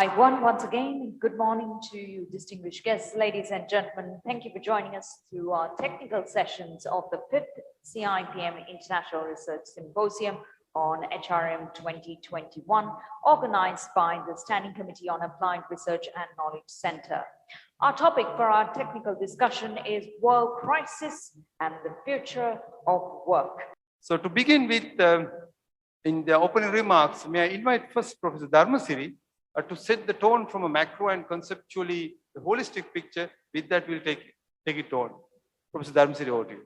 I won once again. Good morning to you, distinguished guests, ladies and gentlemen. Thank you for joining us through our technical sessions of the 5th CIPM International Research Symposium on HRM 2021, organized by the Standing Committee on Applied Research and Knowledge Center. Our topic for our technical discussion is World Crisis and the Future of Work. So to begin with, in the opening remarks, may I invite first Professor Dharmasiri to set the tone from a macro and conceptually the holistic picture. With that, we'll take it on. Professor Dharmasiri, over to you.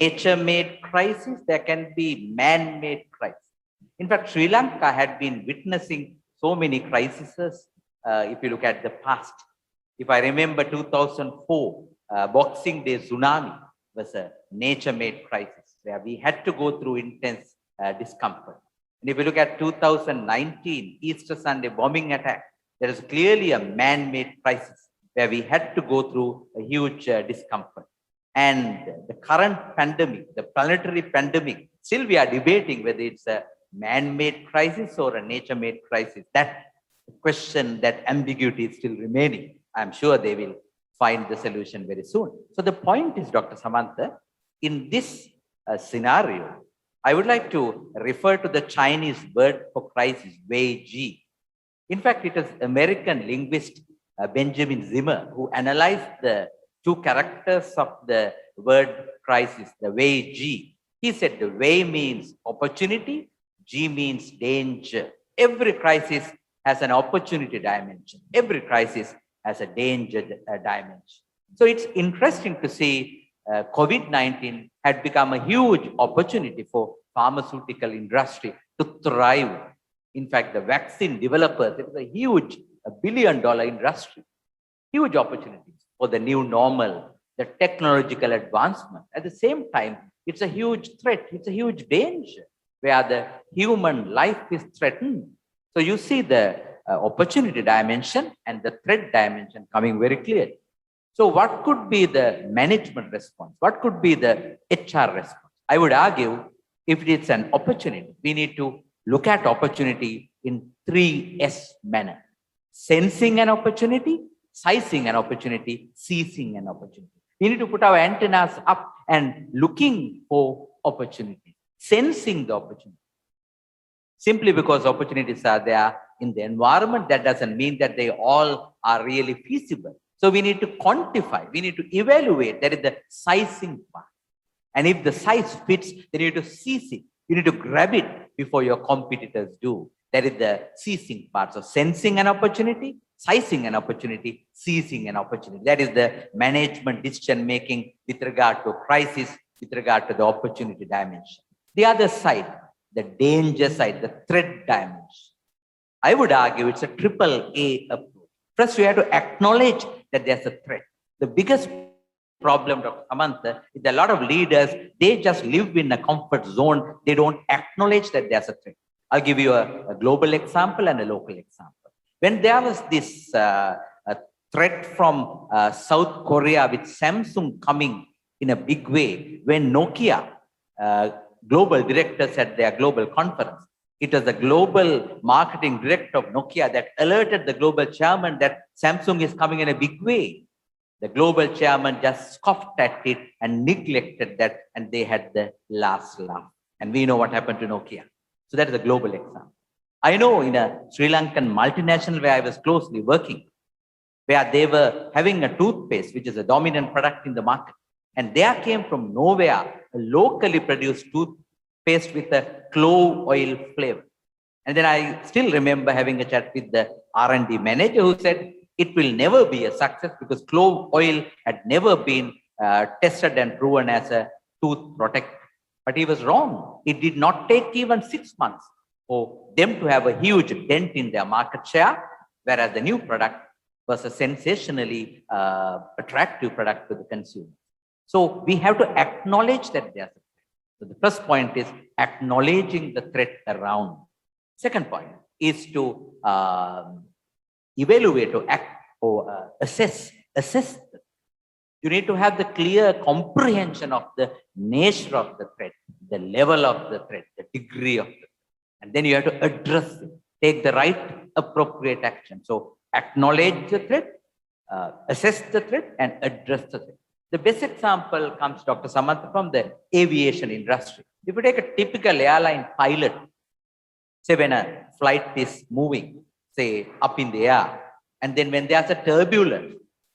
Nature-made crisis, there can be man-made crisis. In fact, Sri Lanka had been witnessing so many crises if you look at the past. If I remember 2004, Boxing Day tsunami was a nature-made crisis where we had to go through intense discomfort. And if you look at 2019, Easter Sunday bombing attack, there is clearly a man-made crisis where we had to go through a huge discomfort. And the current pandemic, the planetary pandemic, still we are debating whether it's a man-made crisis or a nature-made crisis. That question, that ambiguity is still remaining. I'm sure they will find the solution very soon. So the point is, Dr. Samantha, in this scenario, I would like to refer to the Chinese word for crisis, Wei Ji. In fact, it is American linguist Benjamin Zimmer who analyzed the two characters of the word crisis, the Wei Ji. He said the Wei means opportunity, G means danger. Every crisis has an opportunity dimension. Every crisis has a danger dimension. So it's interesting to see COVID-19 had become a huge opportunity for pharmaceutical industry to thrive. In fact, the vaccine developers, it was a huge, $1 billion industry, huge opportunities for the new normal, the technological advancement. At the same time, it's a huge threat, it's a huge danger where the human life is threatened. So you see the opportunity dimension and the threat dimension coming very clearly. So what could be the management response? What could be the HR response? I would argue if it's an opportunity, we need to look at opportunity in 3S manner. Sensing an opportunity, sizing an opportunity, seizing an opportunity. We need to put our antennas up and looking for opportunity, sensing the opportunity. Simply because opportunities are there in the environment, that doesn't mean that they all are really feasible. So we need to quantify, we need to evaluate. That is the sizing part. And if the size fits, then you need to seize it. You need to grab it before your competitors do. That is the seizing part. So sensing an opportunity, sizing an opportunity, seizing an opportunity. That is the management decision making with regard to crisis, with regard to the opportunity dimension. The other side, the danger side, the threat dimension. I would argue it's a AAA approach. First, we have to acknowledge that there's a threat. The biggest problem, Dr. Samantha, is that a lot of leaders, they just live in a comfort zone. They don't acknowledge that there's a threat. I'll give you a global example and a local example. When there was this threat from South Korea with Samsung coming in a big way, when Nokia global directors at their global conference, it was the global marketing director of Nokia that alerted the global chairman that Samsung is coming in a big way. The global chairman just scoffed at it and neglected that, and they had the last laugh. And we know what happened to Nokia. So that is a global example. I know in a Sri Lankan multinational where I was closely working, where they were having a toothpaste, which is a dominant product in the market. And there came from nowhere a locally produced toothpaste with a clove oil flavor. And then I still remember having a chat with the R&D manager who said it will never be a success because clove oil had never been tested and proven as a tooth protector. But he was wrong. It did not take even 6 months for them to have a huge dent in their market share, whereas the new product was a sensationally attractive product to the consumer. So we have to acknowledge that there's a threat. So the first point is acknowledging the threat around. Second point is to evaluate or act or assess. You need to have the clear comprehension of the nature of the threat, the level of the threat, the degree of the threat. And then you have to address it, take the right appropriate action. So acknowledge the threat, assess the threat, and address the threat. The best example comes, Dr. Samanth, from the aviation industry. If you take a typical airline pilot, say when a flight is moving, say up in the air, and then when there's a turbulence,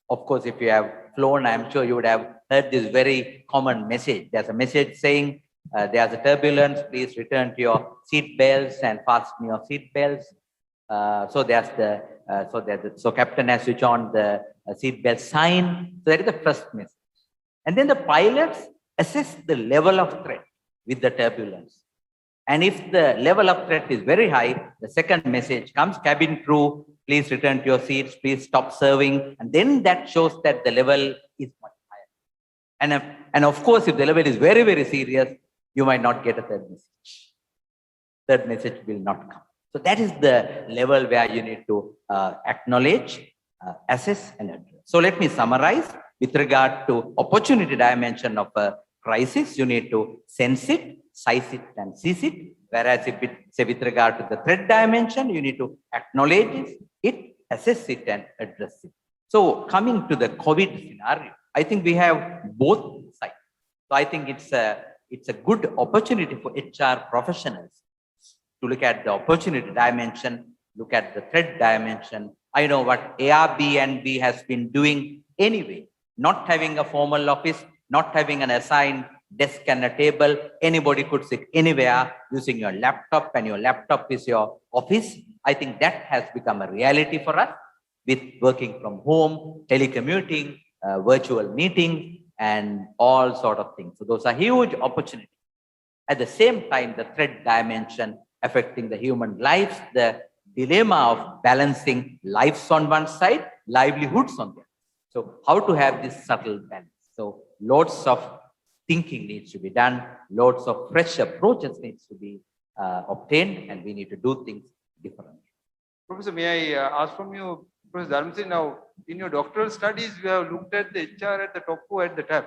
of course, if you have flown, I'm sure you would have heard this very common message. There's a message saying, there's a turbulence, please return to your seat belts and fasten your seat belts. So captain has switched on the seat belt sign. So that is the first message. And then the pilots assess the level of threat with the turbulence. And if the level of threat is very high, the second message comes, cabin crew, please return to your seats, please stop serving. And then that shows that the level is much higher. And of course, if the level is very, very serious, you might not get a third message. Third message will not come. So that is the level where you need to acknowledge, assess, and address. So let me summarize. With regard to opportunity dimension of a crisis, you need to sense it, size it, and seize it. Whereas if it, say with regard to the threat dimension, you need to acknowledge it, assess it, and address it. So coming to the COVID scenario, I think we have both sides. So I think it's a good opportunity for HR professionals to look at the opportunity dimension, look at the threat dimension. I know what Airbnb has been doing anyway, not having a formal office, not having an assigned desk and a table. Anybody could sit anywhere using your laptop, and your laptop is your office. I think that has become a reality for us with working from home, telecommuting, virtual meetings, and all sort of things. So those are huge opportunities. At the same time, the threat dimension affecting the human lives, the dilemma of balancing lives on one side, livelihoods on the other. So how to have this subtle balance? So lots of thinking needs to be done, lots of fresh approaches needs to be obtained, and we need to do things differently. Professor, may I ask from you, Professor Dharmasiri, now in your doctoral studies, you have looked at the HR at the top or at the tab.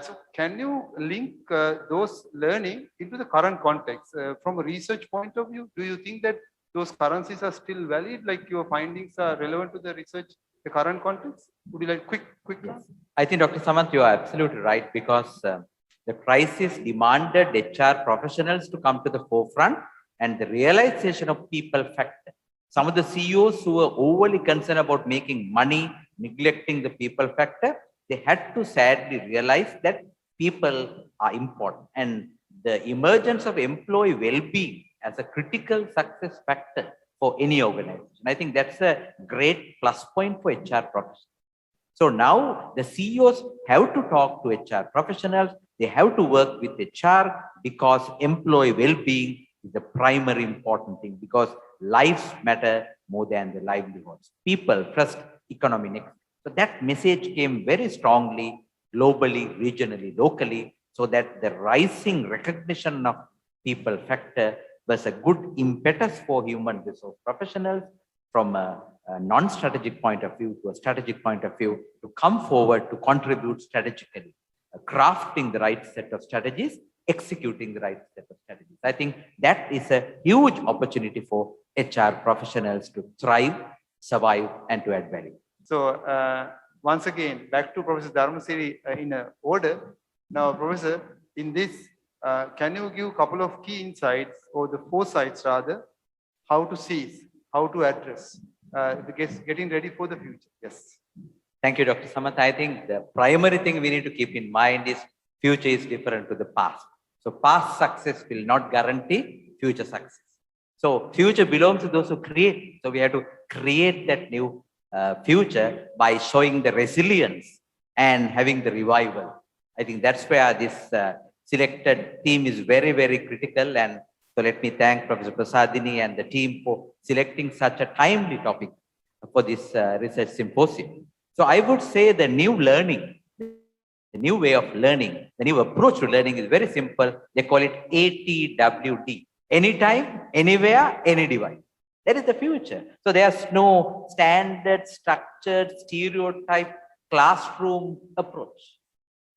So can you link those learning into the current context? From a research point of view, do you think that those currencies are still valid, like your findings are relevant to the research, the current context? Would you like quick? Yes. I think Dr. Samanth, you are absolutely right, because the crisis demanded HR professionals to come to the forefront, and the realization of people factor. Some of the CEOs who were overly concerned about making money, neglecting the people factor, they had to sadly realize that people are important, and the emergence of employee well-being as a critical success factor for any organization. I think that's a great plus point for HR professionals. So now the CEOs have to talk to HR professionals. They have to work with HR, because employee well-being is the primary important thing, because lives matter more than the livelihoods. People first, economy next. So that message came very strongly, globally, regionally, locally, so that the rising recognition of people factor was a good impetus for human resource professionals from a non-strategic point of view to a strategic point of view to come forward to contribute strategically, crafting the right set of strategies, executing the right set of strategies. I think that is a huge opportunity for HR professionals to thrive, survive, and to add value. So once again, back to Professor Dharmasiri in order. Now, Professor, in this, can you give a couple of key insights, or the foresights rather, how to seize, how to address, getting ready for the future? Yes. Thank you, Dr. Samanth. I think the primary thing we need to keep in mind is future is different to the past. So past success will not guarantee future success. So future belongs to those who create. So we have to create that new future by showing the resilience and having the revival. I think that's where this selected theme is very, very critical. And so let me thank Professor Prasadini and the team for selecting such a timely topic for this research symposium. So I would say the new learning, the new way of learning, the new approach to learning is very simple. They call it ATWD, Anytime, anywhere, any device. That is the future. So there's no standard, structured, stereotype classroom approach.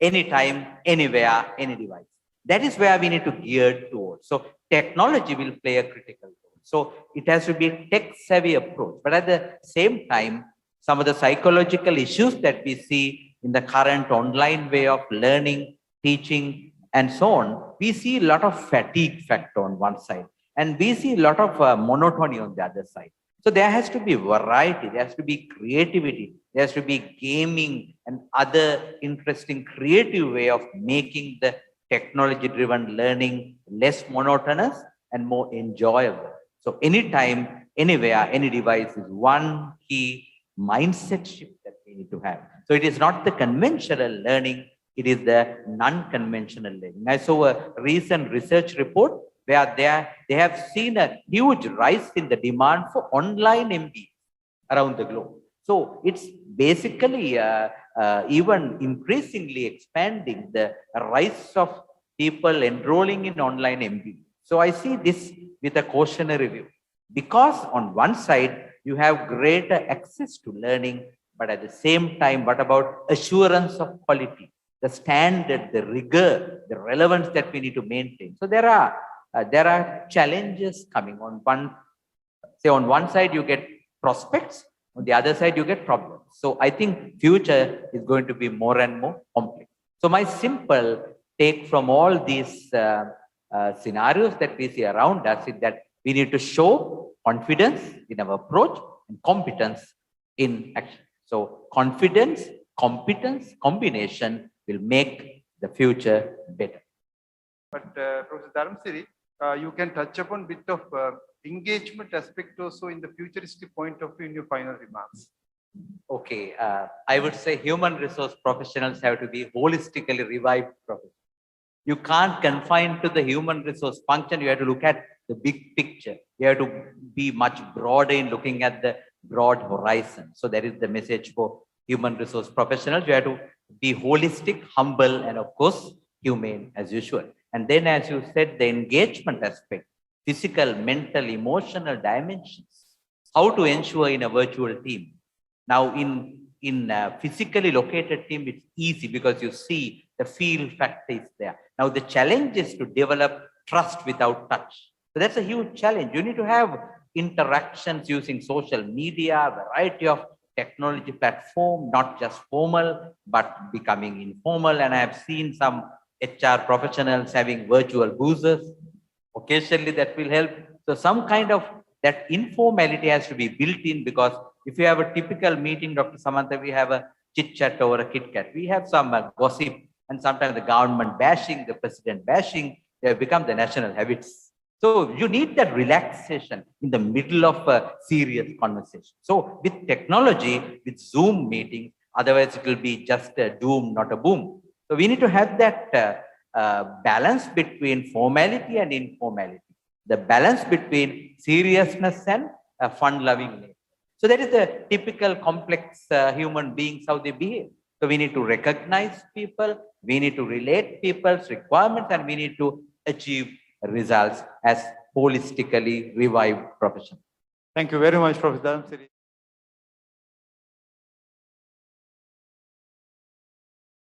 Anytime, anywhere, any device. That is where we need to gear towards. So technology will play a critical role. So it has to be a tech-savvy approach. But at the same time, some of the psychological issues that we see in the current online way of learning, teaching, and so on, we see a lot of fatigue factor on one side, and we see a lot of monotony on the other side. So there has to be variety, there has to be creativity, there has to be gaming and other interesting creative way of making the technology-driven learning less monotonous and more enjoyable. So anytime, anywhere, any device is one key mindset shift that we need to have. So it is not the conventional learning, it is the non-conventional learning. I saw a recent research report where they have seen a huge rise in the demand for online MBA around the globe. So it's basically even increasingly expanding the rise of people enrolling in online MBA. So I see this with a cautionary view, because on one side, you have greater access to learning, but at the same time, what about assurance of quality, the standard, the rigor, the relevance that we need to maintain? So there are challenges coming on one. Say on one side you get prospects, on the other side you get problems. So I think future is going to be more and more complex. So my simple take from all these scenarios that we see around us is that we need to show confidence in our approach and competence in action. So confidence, competence, combination will make the future better. But Professor Dharmasiri, you can touch upon bit of engagement aspect also in the futuristic point of view in your final remarks. Okay, I would say human resource professionals have to be holistically revived professionals. You can't confine to the human resource function. You have to look at the big picture. You have to be much broader in looking at the broad horizon. So that is the message for human resource professionals. You have to be holistic, humble, and of course, humane as usual. And then, as you said, the engagement aspect, physical, mental, emotional dimensions, how to ensure in a virtual team. Now, in a physically located team, it's easy because you see the feel factor is there. Now, the challenge is to develop trust without touch. So that's a huge challenge. You need to have interactions using social media, variety of technology platform, not just formal, but becoming informal. And I have seen some HR professionals having virtual boozers. Occasionally that will help. So some kind of that informality has to be built in, because if you have a typical meeting, Dr. Samantha, we have a chit chat over a Kit Kat. We have some gossip, and sometimes the government bashing, the president bashing, they have become the national habits. So you need that relaxation in the middle of a serious conversation. So with technology, with Zoom meetings, otherwise it will be just a doom, not a boom. So we need to have that balance between formality and informality, the balance between seriousness and fun-loving nature. So that is the typical complex human beings, how they behave. So we need to recognize people, we need to relate people's requirements, and we need to achieve results as holistically revived professionals. Thank you very much, Professor Dharmasiri.